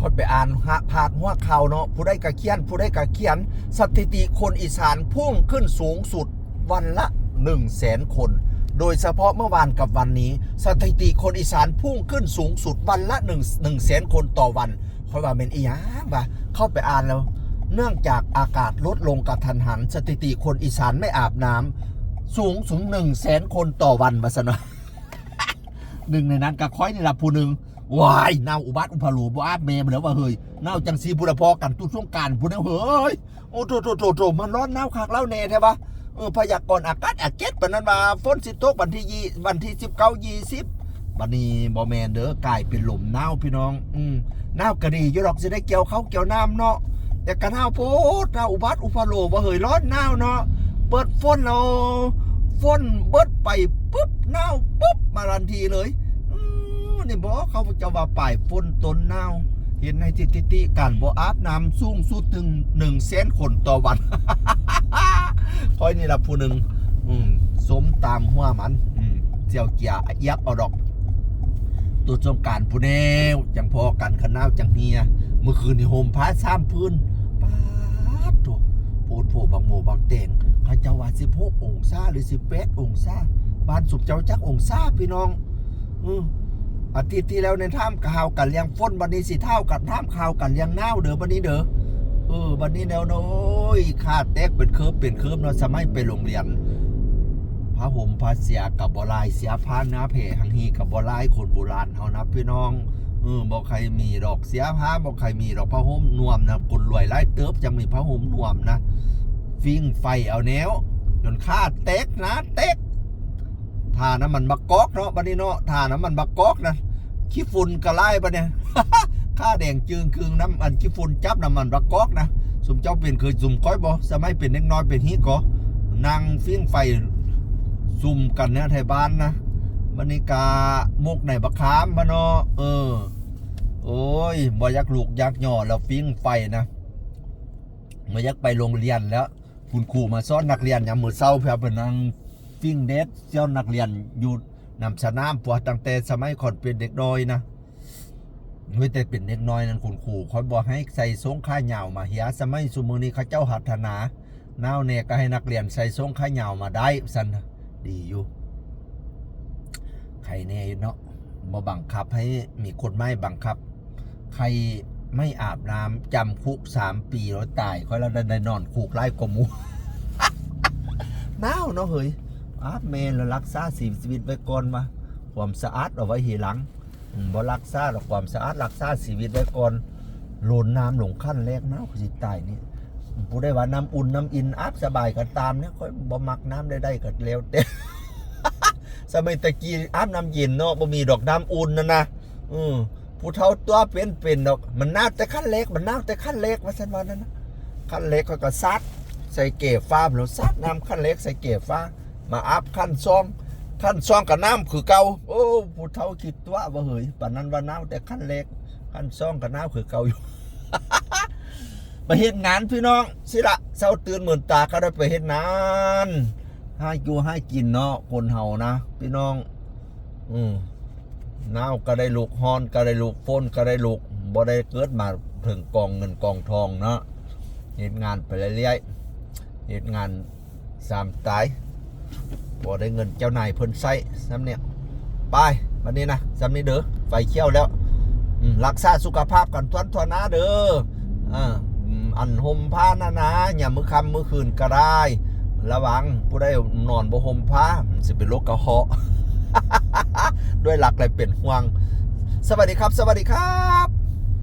คนไปอ่านพาดหัวข่าวเนาะผู้ใดกะเขียนสถิติคนอีสานพุ่งขึ้นสูงสุดวันละ 100,000 คนโดยเฉพาะเมื่อวานกับวันนี้สถิติคนอีสานพุ่งขึ้นสูงสุดวันละ100,000 คนต่อวันเพราะว่าเป็นอีหยังบ่เข้าไปอ่านแล้วเนื่องจากอากาศลดลงกระทันหันสถิติคนอีสานไม่อาบน้ำสูงถึง100,000 คนต่อวันมาซะเนาะ หนึ่งในนั้นก็ค่อยนี่ละผู้หนึ่งวายเน่าอุบัติอุพาลูบ่อาบเมย์มาแล้วว่าเฮ้ยเน่าจังซีบุรพอกันตุ้ช่วงการผู้นั้นเฮ้ยโอ้โถมันร้อนเน่าคักเล่าเน่ใช่ปะพยากรณ์อากาศปนนั้นมาฝนสิตกวันที่19-20บัดนี้บ่แมนเด้อกลายเป็นลมเน่าพี่น้องเน่ากระดีอยู่ดอกสิได้เกี่ยวเขาเกี่ยวน้ำเนาะแต่กระเน่าโพดเน่าอุบัติอุพาลูว่าเฮ้ยร้อนเน่าเนาะเปิดฝนเอาฝนเบิดไปปุ๊บเน่าปุ๊บมาทันทีเลยนี่บอกเขาจะว่าป่ายฝนต้นเน่าเห็นในติการบ่อาบน้ำสูงสุดถึง100,000 คนต่อวัน ค่อยนี่ละผู้หนึ่งสมตามหัวมันเจียวเกียยับเอาดอกตัวจงการผู้แนวจังพอกันขนาวจังเฮียเมื่อคืนนี่โฮมพา3พื้นป๊าดตัวโพดโผบางโมบางเต่งเขาเจ้าว่า16 องศาหรือ18 องศาบ้านสุบเจ้าจักองศาพี่น้องอาทิตย์ที่แล้วในท่ามข่าวกันเลี้ยงฝนบันนี้สิเท่ากับท่ามข่าวกันเลี้ยงหนาวเด้อบันนี้เด้อบันนี้แนวโน้ยค่าแตกเป็นเคิร์ฟเนาะสมัยไปโรงเรียนพระห่มพระเสียกับบอลายเสียพานนะเพหังฮีกับบอลายคนโบราณเฮานะพี่น้องบอกใครมีดอกเสียผ้าบอกใครมีดอกพระห่มนวมนะคนรวยไล่เติบจะมีพระห่มนวมนะฟิงไฟเอาแนวจนค่าแตกนะแตกทาน้ำมันบักกอกเนาะบัดนี้เนาะทาน้ำมันบักกอกนะขี้ฝุ่นกระไล่ปะเนี่ย ข้าแดงจึงคืนน้ำมันขี้ฝุ่นจับน้ำมันบักกอกนะสมเจ้าเป็นเคยซุ่มก้อยบ่สมัยเป็นเด็กน้อยเป็นฮิก็นั่งฟิ้งไฟซุ่มกันเนี่ยไทยบ้านนะบัดนี้กามกในบักขามพะเนาะโอ้ยบ่อยากลูกอยากหย่อแล้วฟิ้งไฟนะบ่อยากไปโรงเรียนแล้วคุณครูมาสอนนักเรียนยามมื้อเช้าเพื่อเป็นนั่งฟิ้งเด็ดเจ้านักเรียนอยู่นำสนามปัวตั้งแต่สมัยก่อนเป็นเด็กน้อยนะเมื่อแต่เป็นเด็กน้อยนั้นคุณครูเขาบอกให้ใส่ทรงข้าเหยาวมาเหียสมัยสุมือนี้เขาเจ้าหัฒนาแนวเนี่ยก็ให้นักเรียนใส่ทรงข้าเหยาวมาได้สันดีอยู่ใครเนี่ยเนาะมาบังคับให้มีกฎหมายบังคับใครไม่อาบน้ำจำคุก3 ปีแล้วตายค่อยแล้วได้นอนคุกไล่กมู หนาวเนาะเฮ้ยอาบเมนแล้วรักษาชีวิตไว้ก่อนมาความสะอาดเอาไว้ทีหลังบ่รักษาหรอกความสะอาดรักษาชีวิตไว้ก่อนโลนน้ำหลงขั้นแรกนะสิตายนี่ผู้ได้ว่าน้ำอุ่นน้ำอินอาบสบายกันตามเนี่ยค่อยบ่มักน้ำได้ก็แล้วแต่ สมัยตะกี้อาบน้ำเย็นเนาะบ่มีดอกน้ำอุ่นนะผู้เฒ่าตัวเป็นดอกมันน้ำแต่ขั้นเล็กว่าซั่นว่านั่นนะขั้นเล็กก็ซัดใส่เกฟ้าแล้วซัดน้ำขั้นเล็กใส่เกฟ้ามาอาบขั้นซองกับน้ำคือเก่าโอ้ผู้เฒ่าคิดตัวว่าเฮ้ยปานนั้นว่าน้ำแต่ขั้นเล็กขั้นซองกับน้ำคือเก่าอยู่ ไปเฮ็ดงานพี่น้องสิละเช้าตื่นเหมือนตาก็ได้ไปเฮ็ดงานให้อยู่ให้กินเนาะคนเฮานะพี่น้องน้าวก็ได้ลูกฮอนก็ได้ลูกฝนก็ได้ลูกบ่ได้เกิดมาถึงกองเงินกองทองเนาะเฮ็ดงานไปเรื่อยๆเฮ็ดงาน3 ตายบ่ได้เงินเจ้านายเพิ่นใช้ซ้ำเนี่ยไปวันนี้นะซ้ำนี้เด้อไฟเขียวแล้วรักษาสุขภาพกันทวนนะเด้ออันห่มผ้านะอย่ามื้อค่ำมื้อคืนก็ได้ระวังผู้ใดนอนบ่ห่มผ้าสิเป็นโรคกระเพาะ ด้วยหลักอะไรเป็นห่วงสวัสดีครับ